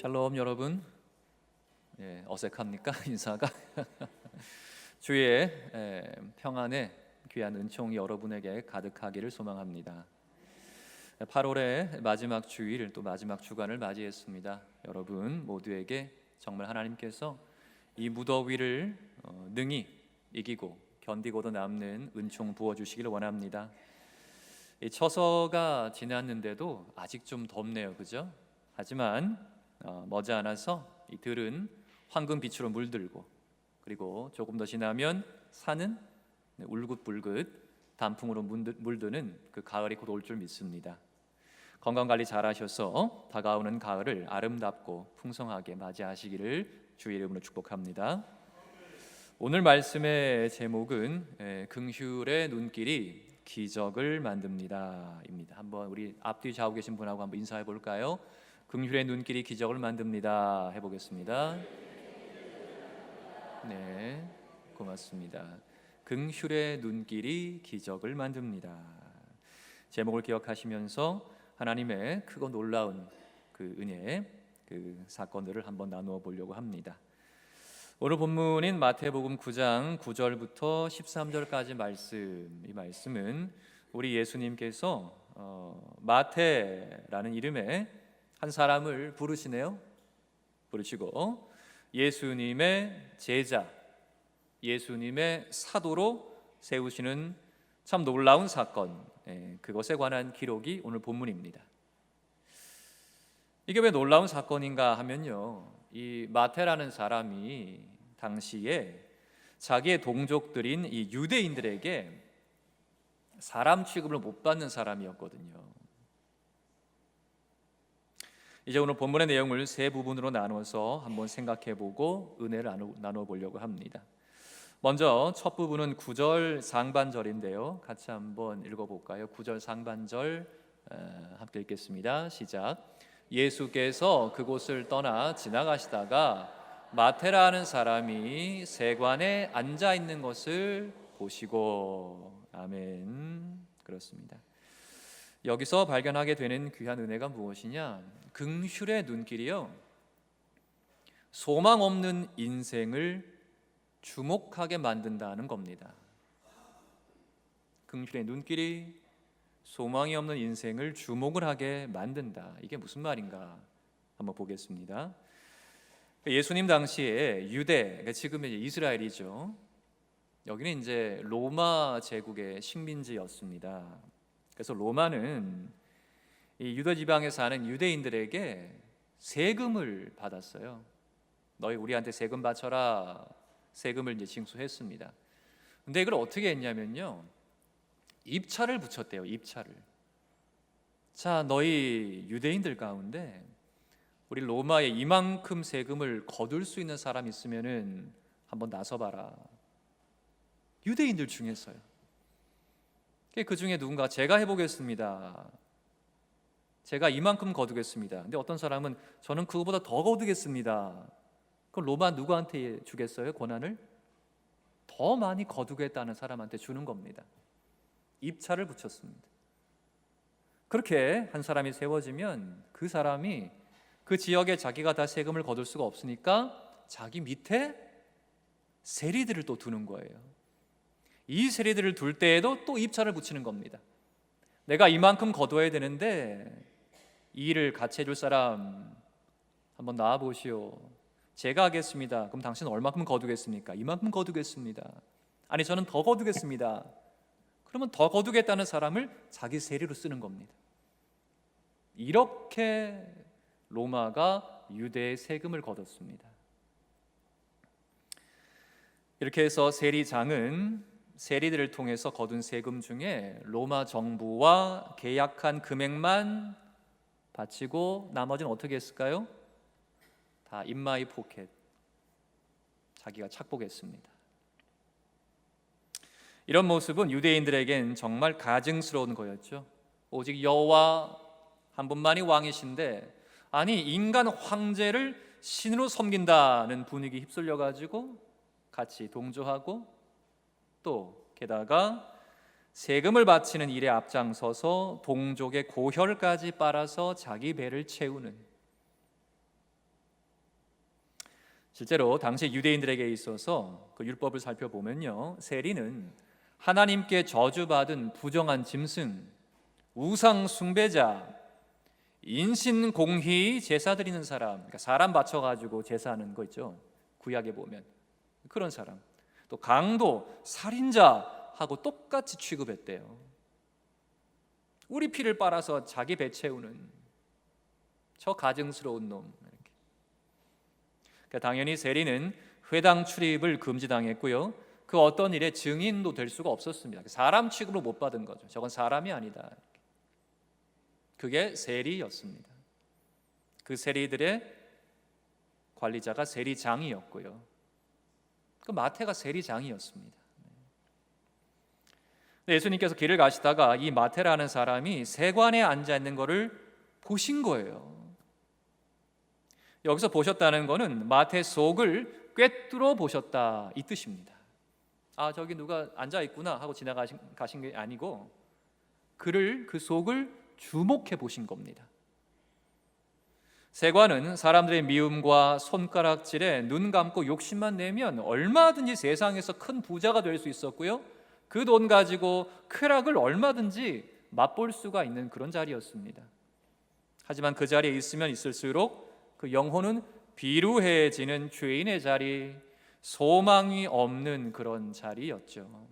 샬롬 여러분. 어색합니까? 인사가? 주의 평안의 귀한 은총이 여러분에게 가득하기를 소망합니다. 8월의 마지막 주일, 또 마지막 주간을 맞이했습니다. 여러분 모두에게 정말 하나님께서 이 무더위를 능히 이기고 견디고도 남는 은총 부어주시기를 원합니다. 이 처서가 지났는데도 아직 좀 덥네요, 그죠? 하지만 머지않아서 이 들은 황금빛으로 물들고, 그리고 조금 더 지나면 산은 울긋불긋 단풍으로 물드는 그 가을이 곧 올 줄 믿습니다. 건강관리 잘 하셔서 다가오는 가을을 아름답고 풍성하게 맞이하시기를 주의 이름으로 축복합니다. 오늘 말씀의 제목은 긍휼의 눈길이 기적을 만듭니다 입니다. 한번 우리 앞뒤 좌우 계신 분하고 한번 인사해 볼까요? 긍휼의 눈길이 기적을 만듭니다 해보겠습니다. 네, 고맙습니다. 긍휼의 눈길이 기적을 만듭니다. 제목을 기억하시면서 하나님의 크고 놀라운 그 은혜의 그 사건들을 한번 나누어 보려고 합니다. 오늘 본문인 마태복음 9장 9절부터 13절까지 말씀, 이 말씀은 우리 예수님께서 마태라는 이름의 한 사람을 부르시네요. 부르시고 예수님의 제자, 예수님의 사도로 세우시는 참 놀라운 사건, 그것에 관한 기록이 오늘 본문입니다. 이게 왜 놀라운 사건인가 하면요, 이 마태라는 사람이 당시에 자기의 동족들인 이 유대인들에게 사람 취급을 못 받는 사람이었거든요. 이제 오늘 본문의 내용을 세 부분으로 나눠서 한번 생각해보고 은혜를 나누어 보려고 합니다. 먼저 첫 부분은 9절 상반절인데요, 같이 한번 읽어볼까요? 9절 상반절 함께 읽겠습니다. 시작. 예수께서 그곳을 떠나 지나가시다가 마태라는 사람이 세관에 앉아 있는 것을 보시고, 아멘. 그렇습니다. 여기서 발견하게 되는 귀한 은혜가 무엇이냐? 긍휼의 눈길이요, 소망 없는 인생을 주목하게 만든다는 겁니다. 긍휼의 눈길이 소망이 없는 인생을 주목을 하게 만든다. 이게 무슨 말인가 한번 보겠습니다. 예수님 당시에 유대, 지금은 이스라엘이죠. 여기는 이제 로마 제국의 식민지였습니다. 그래서 로마는 이 유대 지방에 사는 유대인들에게 세금을 받았어요. 너희 우리한테 세금 바쳐라, 세금을 이제 징수했습니다. 근데 이걸 어떻게 했냐면요, 입찰을 붙였대요. 입찰을. 자, 너희 유대인들 가운데 우리 로마에 이만큼 세금을 거둘 수 있는 사람 있으면은 한번 나서봐라. 유대인들 중에서요. 그 중에 누군가 제가 해보겠습니다. 제가 이만큼 거두겠습니다. 근데 어떤 사람은 저는 그거보다 더 거두겠습니다. 그럼 로마 누구한테 주겠어요? 권한을? 더 많이 거두겠다는 사람한테 주는 겁니다. 입찰을 붙였습니다. 그렇게 한 사람이 세워지면 그 사람이 그 지역에 자기가 다 세금을 거둘 수가 없으니까 자기 밑에 세리들을 또 두는 거예요. 이 세리들을 둘 때에도 또 입찰을 붙이는 겁니다. 내가 이만큼 거둬야 되는데 이 일을 같이 해줄 사람 한번 나와보시오. 제가 하겠습니다. 그럼 당신은 얼마큼 거두겠습니까? 이만큼 거두겠습니다. 아니, 저는 더 거두겠습니다. 그러면 더 거두겠다는 사람을 자기 세리로 쓰는 겁니다. 이렇게 로마가 유대의 세금을 거뒀습니다. 이렇게 해서 세리장은 세리들을 통해서 거둔 세금 중에 로마 정부와 계약한 금액만 바치고 나머지는 어떻게 했을까요? 다 인마이 포켓, 자기가 착복했습니다. 이런 모습은 유대인들에겐 정말 가증스러운 거였죠. 오직 여호와 한 분만이 왕이신데, 아니 인간 황제를 신으로 섬긴다는 분위기 휩쓸려 가지고 같이 동조하고, 또 게다가 세금을 바치는 일에 앞장서서 동족의 고혈까지 빨아서 자기 배를 채우는, 실제로 당시 유대인들에게 있어서 그 율법을 살펴보면요, 세리는 하나님께 저주받은 부정한 짐승, 우상 숭배자, 인신공히 제사 드리는 사람, 그러니까 사람 바쳐가지고 제사하는 거 있죠, 구약에 보면 그런 사람, 또 강도, 살인자하고 똑같이 취급했대요. 우리 피를 빨아서 자기 배 채우는 저 가증스러운 놈. 이렇게. 그러니까 당연히 세리는 회당 출입을 금지당했고요, 그 어떤 일에 증인도 될 수가 없었습니다. 사람 취급으로 못 받은 거죠. 저건 사람이 아니다. 그게 세리였습니다. 그 세리들의 관리자가 세리장이었고요, 그 마태가 세리장이었습니다. 예수님께서 길을 가시다가 이 마태라는 사람이 세관에 앉아 있는 것을 보신 거예요. 여기서 보셨다는 것은 마태 속을 꿰뚫어 보셨다 이 뜻입니다. 아, 저기 누가 앉아 있구나 하고 지나가신 게 아니고 그 속을 주목해 보신 겁니다. 세관은 사람들의 미움과 손가락질에 눈 감고 욕심만 내면 얼마든지 세상에서 큰 부자가 될 수 있었고요, 그 돈 가지고 쾌락을 얼마든지 맛볼 수가 있는 그런 자리였습니다. 하지만 그 자리에 있으면 있을수록 그 영혼은 비루해지는 죄인의 자리, 소망이 없는 그런 자리였죠.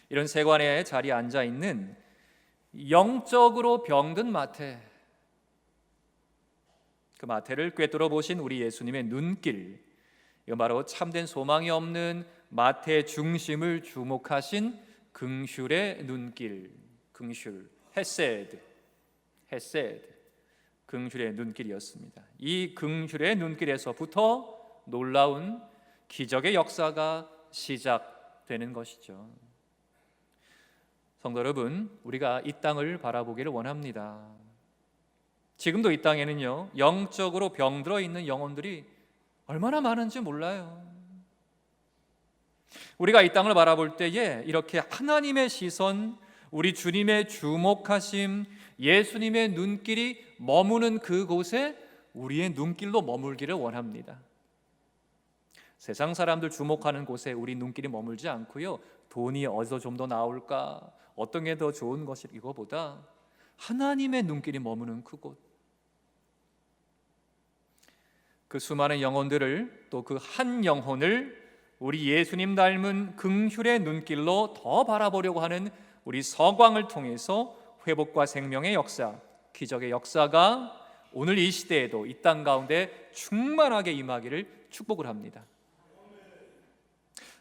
이런 세관의 자리에 앉아 있는 영적으로 병든 마태, 그 마태를 꿰뚫어 보신 우리 예수님의 눈길, 이건 바로 참된 소망이 없는 마태 중심을 주목하신 긍휼의 눈길, 긍휼, 헤세드, 긍휼의 눈길이었습니다. 이 긍휼의 눈길에서부터 놀라운 기적의 역사가 시작되는 것이죠. 성도 여러분, 우리가 이 땅을 바라보기를 원합니다. 지금도 이 땅에는요, 영적으로 병들어 있는 영혼들이 얼마나 많은지 몰라요. 우리가 이 땅을 바라볼 때에 이렇게 하나님의 시선, 우리 주님의 주목하심, 예수님의 눈길이 머무는 그곳에 우리의 눈길도 머물기를 원합니다. 세상 사람들 주목하는 곳에 우리 눈길이 머물지 않고요, 돈이 어디서 좀 더 나올까, 어떤 게 더 좋은 것이, 이거보다 하나님의 눈길이 머무는 그곳, 그 수많은 영혼들을, 또 그 한 영혼을 우리 예수님 닮은 긍휼의 눈길로 더 바라보려고 하는 우리 서광을 통해서 회복과 생명의 역사, 기적의 역사가 오늘 이 시대에도 이 땅 가운데 충만하게 임하기를 축복을 합니다.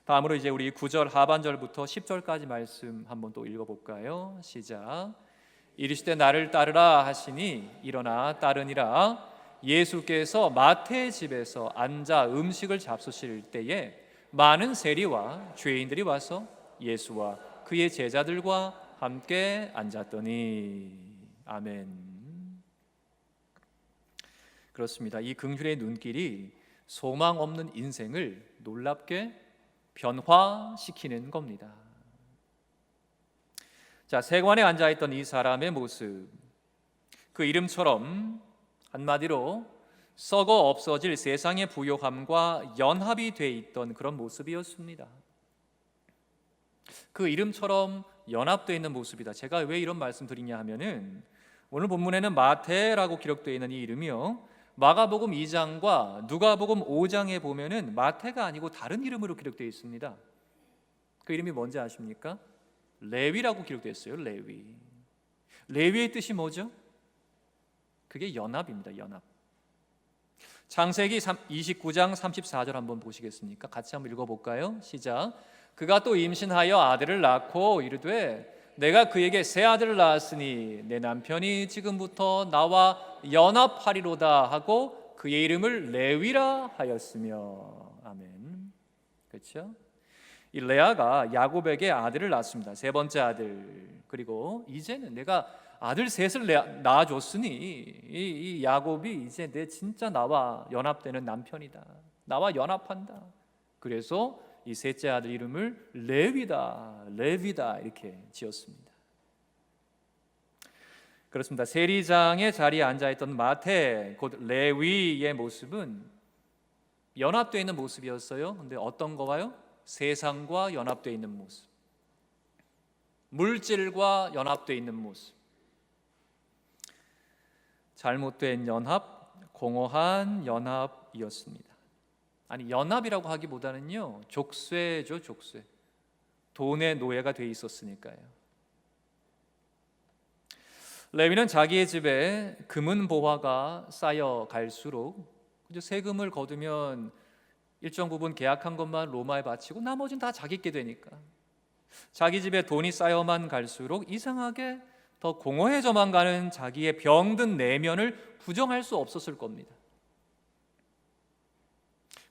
다음으로 이제 우리 9절 하반절부터 10절까지 말씀 한번 또 읽어볼까요? 시작. 이르시되 나를 따르라 하시니 일어나 따르니라. 예수께서 마태의 집에서 앉아 음식을 잡수실 때에 많은 세리와 죄인들이 와서 예수와 그의 제자들과 함께 앉았더니. 아멘. 그렇습니다. 이 긍휼의 눈길이 소망 없는 인생을 놀랍게 변화시키는 겁니다. 자, 세관에 앉아있던 이 사람의 모습, 그 이름처럼 한마디로 썩어 없어질 세상의 부요함과 연합이 돼 있던 그런 모습이었습니다. 그 이름처럼 연합되어 있는 모습이다. 제가 왜 이런 말씀 드리냐 하면은 오늘 본문에는 마태라고 기록되어 있는 이 이름이요, 마가복음 2장과 누가복음 5장에 보면은 마태가 아니고 다른 이름으로 기록되어 있습니다. 그 이름이 뭔지 아십니까? 레위라고 기록되어 있어요. 레위. 레위의 뜻이 뭐죠? 그게 연합입니다. 연합. 창세기 29장 34절 한번 보시겠습니까? 같이 한번 읽어볼까요? 시작. 그가 또 임신하여 아들을 낳고 이르되 내가 그에게 새 아들을 낳았으니 내 남편이 지금부터 나와 연합하리로다 하고 그의 이름을 레위라 하였으며. 아멘. 그렇죠? 이 레아가 야곱에게 아들을 낳았습니다. 세 번째 아들. 그리고 이제는 내가 아들 셋을 낳아줬으니 이 야곱이 이제 내 진짜 나와 연합되는 남편이다. 나와 연합한다. 그래서 이 셋째 아들 이름을 레위다 이렇게 지었습니다. 그렇습니다. 세리장의 자리에 앉아있던 마태 곧 레위의 모습은 연합되어 있는 모습이었어요. 근데 어떤 거와요? 세상과 연합되어 있는 모습, 물질과 연합되어 있는 모습. 잘못된 연합, 공허한 연합이었습니다. 아니, 연합이라고 하기보다는요, 족쇄죠, 족쇄. 돈의 노예가 돼 있었으니까요. 레위는 자기의 집에 금은 보화가 쌓여 갈수록 세금을 거두면 일정 부분 계약한 것만 로마에 바치고 나머지는 다 자기께 되니까 자기 집에 돈이 쌓여만 갈수록 이상하게 더 공허해져만 가는 자기의 병든 내면을 부정할 수 없었을 겁니다.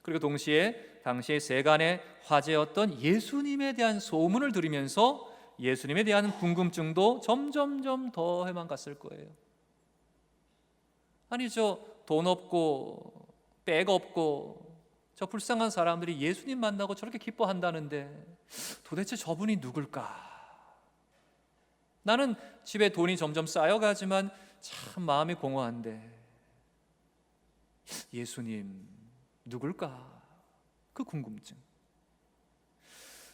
그리고 동시에 당시의 세간의 화제였던 예수님에 대한 소문을 들으면서 예수님에 대한 궁금증도 점점점 더해만 갔을 거예요. 아니, 저 돈 없고 백 없고 저 불쌍한 사람들이 예수님 만나고 저렇게 기뻐한다는데 도대체 저분이 누굴까? 나는 집에 돈이 점점 쌓여가지만 참 마음이 공허한데 예수님 누굴까? 그 궁금증.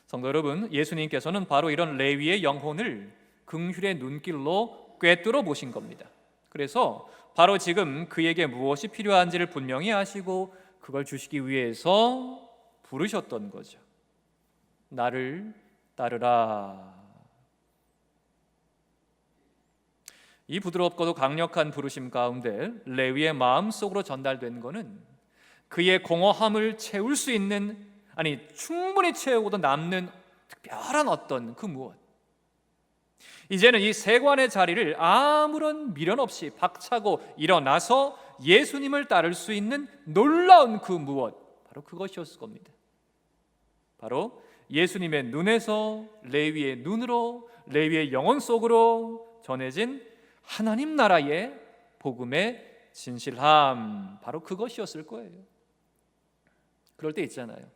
성도 여러분, 예수님께서는 바로 이런 레위의 영혼을 긍휼의 눈길로 꿰뚫어 보신 겁니다. 그래서 바로 지금 그에게 무엇이 필요한지를 분명히 아시고 그걸 주시기 위해서 부르셨던 거죠. 나를 따르라. 이 부드럽고도 강력한 부르심 가운데 레위의 마음속으로 전달된 것은 그의 공허함을 채울 수 있는, 아니 충분히 채우고도 남는 특별한 어떤 그 무엇. 이제는 이 세관의 자리를 아무런 미련 없이 박차고 일어나서 예수님을 따를 수 있는 놀라운 그 무엇, 바로 그것이었을 겁니다. 바로 예수님의 눈에서 레위의 눈으로, 레위의 영혼 속으로 전해진 하나님 나라의 복음의 진실함, 바로 그것이었을 거예요. 그럴 때 있잖아요,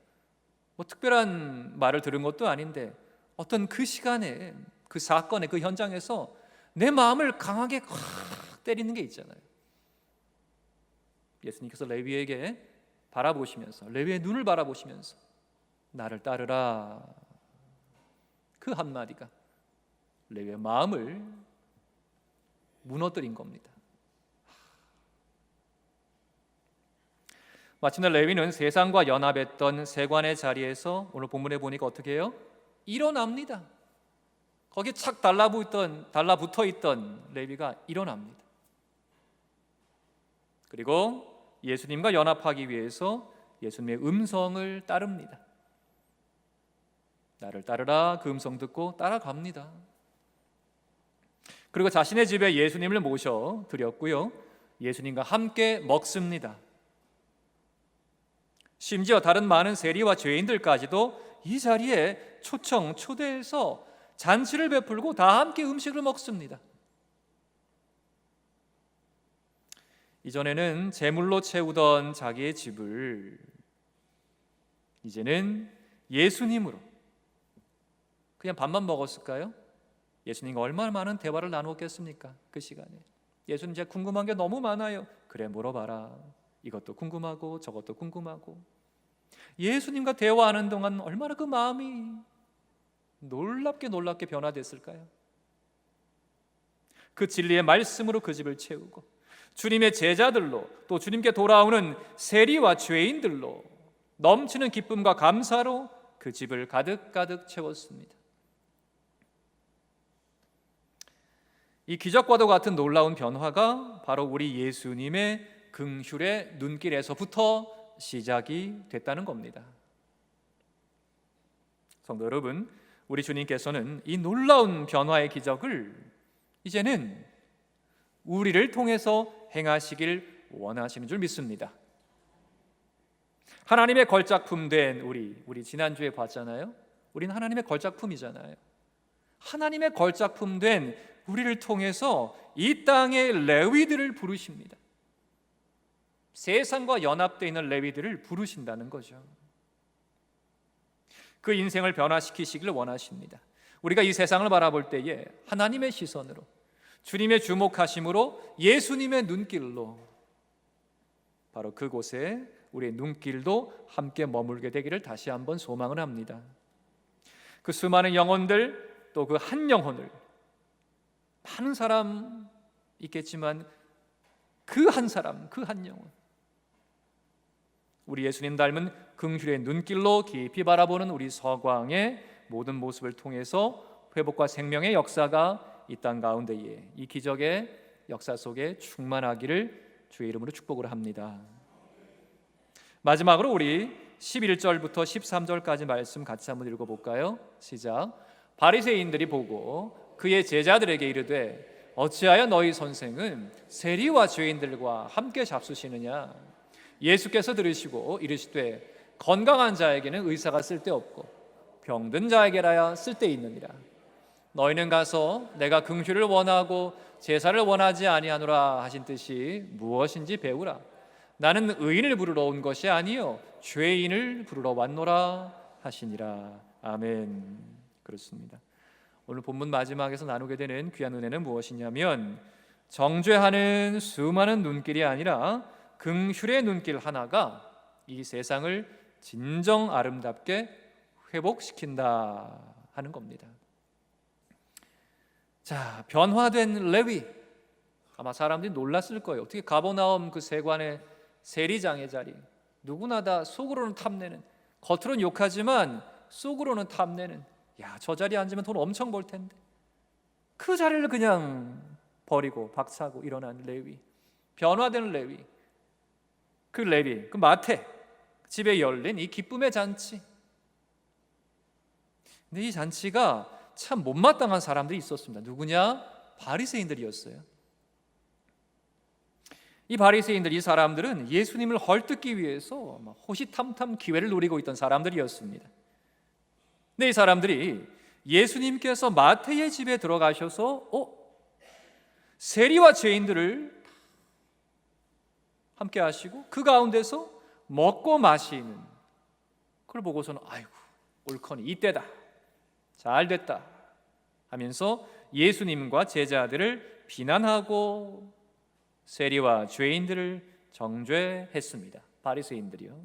뭐 특별한 말을 들은 것도 아닌데 어떤 그 시간에, 그 사건의 그 현장에서 내 마음을 강하게 확 때리는 게 있잖아요. 예수님께서 레위에게 바라보시면서, 레위의 눈을 바라보시면서 나를 따르라, 그 한마디가 레위의 마음을 무너뜨린 겁니다. 마침내 레위는 세상과 연합했던 세관의 자리에서 오늘 본문에 보니까 어떻게 해요? 일어납니다. 거기에 착 달라붙어 있던 레위가 일어납니다. 그리고 예수님과 연합하기 위해서 예수님의 음성을 따릅니다. 나를 따르라, 그 음성 듣고 따라갑니다. 그리고 자신의 집에 예수님을 모셔 드렸고요, 예수님과 함께 먹습니다. 심지어 다른 많은 세리와 죄인들까지도 이 자리에 초대해서 잔치를 베풀고 다 함께 음식을 먹습니다. 이전에는 제물로 채우던 자기의 집을 이제는 예수님으로, 그냥 밥만 먹었을까요? 예수님과 얼마나 많은 대화를 나누었겠습니까? 그 시간에 예수님, 제가 궁금한 게 너무 많아요. 그래, 물어봐라. 이것도 궁금하고 저것도 궁금하고. 예수님과 대화하는 동안 얼마나 그 마음이 놀랍게 변화됐을까요? 그 진리의 말씀으로 그 집을 채우고 주님의 제자들로, 또 주님께 돌아오는 세리와 죄인들로 넘치는 기쁨과 감사로 그 집을 가득 채웠습니다. 이 기적과도 같은 놀라운 변화가 바로 우리 예수님의 긍휼의 눈길에서부터 시작이 됐다는 겁니다. 성도 여러분, 우리 주님께서는 이 놀라운 변화의 기적을 이제는 우리를 통해서 행하시길 원하시는 줄 믿습니다. 하나님의 걸작품 된 우리 지난주에 봤잖아요. 우리는 하나님의 걸작품이잖아요. 하나님의 걸작품 된 우리를 통해서 이 땅의 레위들을 부르십니다. 세상과 연합되어 있는 레위들을 부르신다는 거죠. 그 인생을 변화시키시기를 원하십니다. 우리가 이 세상을 바라볼 때에 하나님의 시선으로, 주님의 주목하심으로 예수님의 눈길로 바로 그곳에 우리의 눈길도 함께 머물게 되기를 다시 한번 소망을 합니다. 그 수많은 영혼들, 또 그 한 영혼을, 많은 사람 있겠지만 그 한 사람, 그 한 영혼, 우리 예수님 닮은 긍휼의 눈길로 깊이 바라보는 우리 서광의 모든 모습을 통해서 회복과 생명의 역사가 이 땅 가운데에, 이 기적의 역사 속에 충만하기를 주의 이름으로 축복을 합니다. 마지막으로 우리 11절부터 13절까지 말씀 같이 한번 읽어볼까요? 시작. 바리새인들이 보고 그의 제자들에게 이르되 어찌하여 너희 선생은 세리와 죄인들과 함께 잡수시느냐? 예수께서 들으시고 이르시되 건강한 자에게는 의사가 쓸데없고 병든 자에게라야 쓸데있느니라. 너희는 가서 내가 긍휼을 원하고 제사를 원하지 아니하노라 하신 뜻이 무엇인지 배우라. 나는 의인을 부르러 온 것이 아니요 죄인을 부르러 왔노라 하시니라. 아멘. 그렇습니다. 오늘 본문 마지막에서 나누게 되는 귀한 은혜는 무엇이냐면 정죄하는 수많은 눈길이 아니라 긍휼의 눈길 하나가 이 세상을 진정 아름답게 회복시킨다 하는 겁니다. 자, 변화된 레위, 아마 사람들이 놀랐을 거예요. 어떻게 가버나움 그 세관의 세리장의 자리, 누구나 다 속으로는 탐내는, 겉으로는 욕하지만 속으로는 탐내는, 야, 저 자리에 앉으면 돈 엄청 벌 텐데, 그 자리를 그냥 버리고 박차고 일어난 레위, 변화된 레위, 그 레위, 그 마태 집에 열린 이 기쁨의 잔치. 근데 이 잔치가 참 못마땅한 사람들이 있었습니다. 누구냐? 바리새인들이었어요. 이 바리새인들, 이 사람들은 예수님을 헐뜯기 위해서 호시탐탐 기회를 노리고 있던 사람들이었습니다. 근데 이 사람들이 예수님께서 마태의 집에 들어가셔서 세리와 죄인들을 함께 하시고 그 가운데서 먹고 마시는 그걸 보고서는 아이고 옳거니 이때다, 잘됐다 하면서 예수님과 제자들을 비난하고 세리와 죄인들을 정죄했습니다. 바리새인들이요.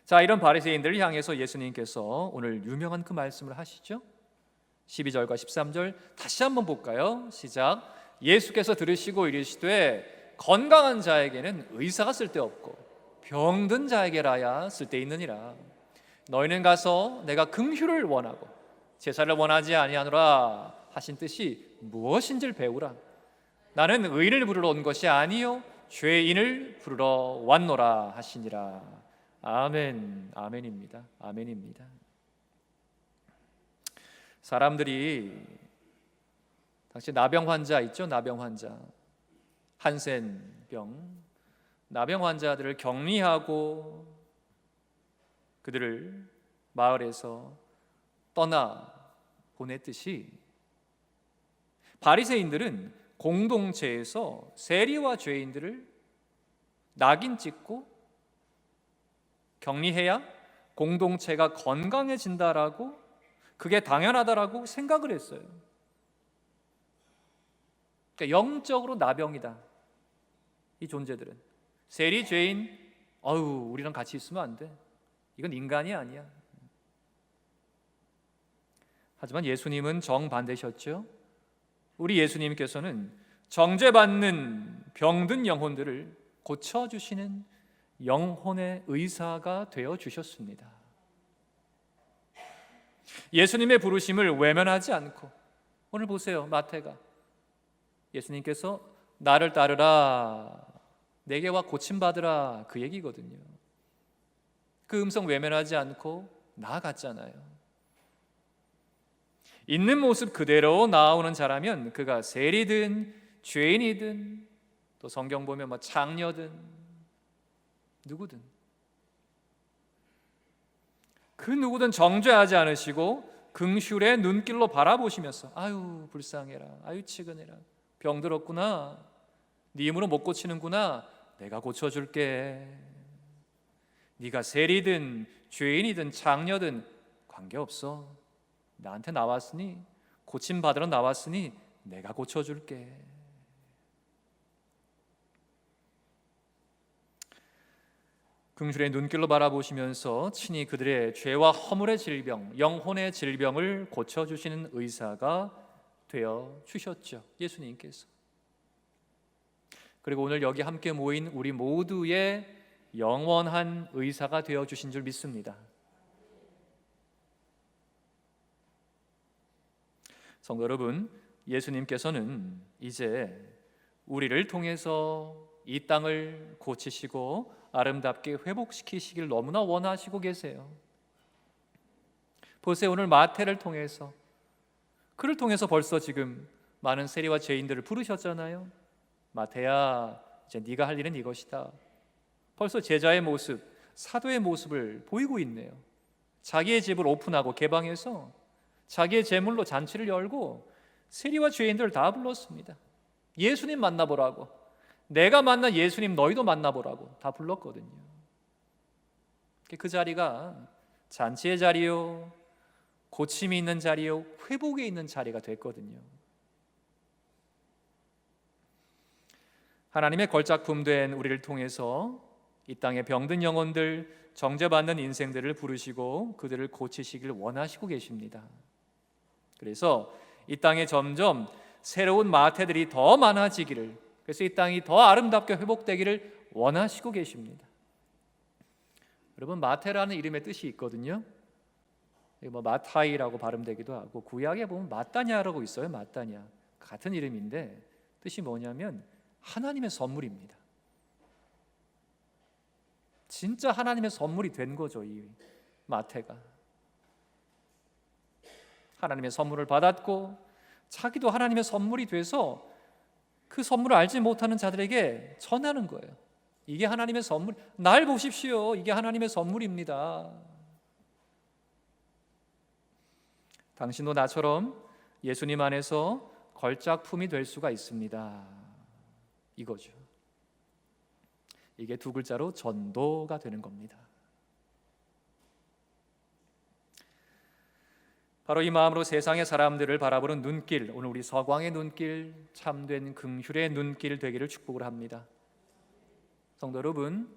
자, 이런 바리새인들을 향해서 예수님께서 오늘 유명한 그 말씀을 하시죠. 12절과 13절 다시 한번 볼까요? 시작. 예수께서 들으시고 이르시되 건강한 자에게는 의사가 쓸데없고 병든 자에게라야 쓸데있느니라. 너희는 가서 내가 긍휼을 원하고 제사를 원하지 아니하노라 하신 뜻이 무엇인지를 배우라. 나는 의인을 부르러 온 것이 아니요 죄인을 부르러 왔노라 하시니라. 아멘. 아멘입니다. 아멘입니다. 사람들이 당시 나병 환자 있죠? 나병 환자, 한센병, 나병 환자들을 격리하고 그들을 마을에서 떠나 보냈듯이 바리새인들은 공동체에서 세리와 죄인들을 낙인 찍고 격리해야 공동체가 건강해진다라고, 그게 당연하다라고 생각을 했어요. 그러니까 영적으로 나병이다, 이 존재들은. 세리, 죄인, 우리랑 같이 있으면 안 돼, 이건 인간이 아니야. 하지만 예수님은 정반대셨죠. 우리 예수님께서는 정죄받는 병든 영혼들을 고쳐주시는 영혼의 의사가 되어주셨습니다. 예수님의 부르심을 외면하지 않고, 오늘 보세요, 마태가 예수님께서 나를 따르라, 내게 와 고침받으라, 그 얘기거든요. 그 음성 외면하지 않고 나아갔잖아요. 있는 모습 그대로 나아오는 자라면 그가 세리든 죄인이든 또 성경 보면 창녀든 누구든, 그 누구든 정죄하지 않으시고 긍휼의 눈길로 바라보시면서 아유 불쌍해라, 아유 치근해라, 병들었구나, 네 힘으로 못 고치는구나, 내가 고쳐줄게. 네가 세리든 죄인이든 창녀든 관계없어, 나한테 나왔으니, 고침받으러 나왔으니 내가 고쳐줄게. 긍휼의 눈길로 바라보시면서 친히 그들의 죄와 허물의 질병, 영혼의 질병을 고쳐주시는 의사가 되어 주셨죠, 예수님께서. 그리고 오늘 여기 함께 모인 우리 모두의 영원한 의사가 되어 주신 줄 믿습니다. 성도 여러분, 예수님께서는 이제 우리를 통해서 이 땅을 고치시고 아름답게 회복시키시길 너무나 원하시고 계세요. 보세요, 오늘 마태를 통해서, 그를 통해서 벌써 지금 많은 세리와 죄인들을 부르셨잖아요. 마태야, 이제 네가 할 일은 이것이다. 벌써 제자의 모습, 사도의 모습을 보이고 있네요. 자기의 집을 오픈하고 개방해서 자기의 제물로 잔치를 열고 세리와 죄인들을 다 불렀습니다. 예수님 만나보라고, 내가 만난 예수님 너희도 만나보라고 다 불렀거든요. 그 자리가 잔치의 자리요, 고침이 있는 자리요, 회복에 있는 자리가 됐거든요. 하나님의 걸작품 된 우리를 통해서 이 땅의 병든 영혼들, 정죄받는 인생들을 부르시고 그들을 고치시길 원하시고 계십니다. 그래서 이 땅에 점점 새로운 마태들이 더 많아지기를, 그래서 이 땅이 더 아름답게 회복되기를 원하시고 계십니다. 여러분, 마태라는 이름의 뜻이 있거든요. 마타이라고 발음되기도 하고, 구약에 보면 마따냐라고 있어요. 마따냐, 같은 이름인데 뜻이 뭐냐면 하나님의 선물입니다. 진짜 하나님의 선물이 된 거죠, 이 마태가. 하나님의 선물을 받았고 자기도 하나님의 선물이 돼서 그 선물을 알지 못하는 자들에게 전하는 거예요. 이게 하나님의 선물, 날 보십시오, 이게 하나님의 선물입니다. 당신도 나처럼 예수님 안에서 걸작품이 될 수가 있습니다. 이거죠. 이게 두 글자로 전도가 되는 겁니다. 바로 이 마음으로 세상의 사람들을 바라보는 눈길, 오늘 우리 서광의 눈길, 참된 긍휼의 눈길 되기를 축복을 합니다. 성도 여러분,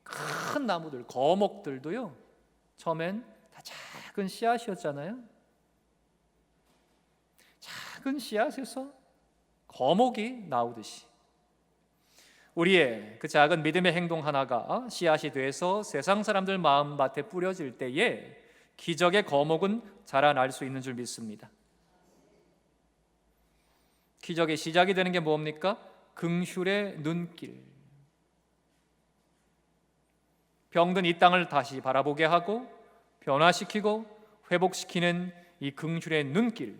큰 나무들, 거목들도요, 처음엔 다 작은 씨앗이었잖아요. 작은 씨앗에서 거목이 나오듯이 우리의 그 작은 믿음의 행동 하나가 씨앗이 돼서 세상 사람들 마음밭에 뿌려질 때에 기적의 거목은 자라날 수 있는 줄 믿습니다. 기적의 시작이 되는 게 뭡니까? 긍휼의 눈길. 병든 이 땅을 다시 바라보게 하고 변화시키고 회복시키는 이 긍휼의 눈길,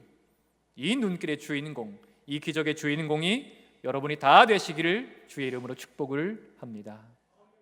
이 눈길의 주인공, 이 기적의 주인공이 여러분이 다 되시기를 주의 이름으로 축복을 합니다.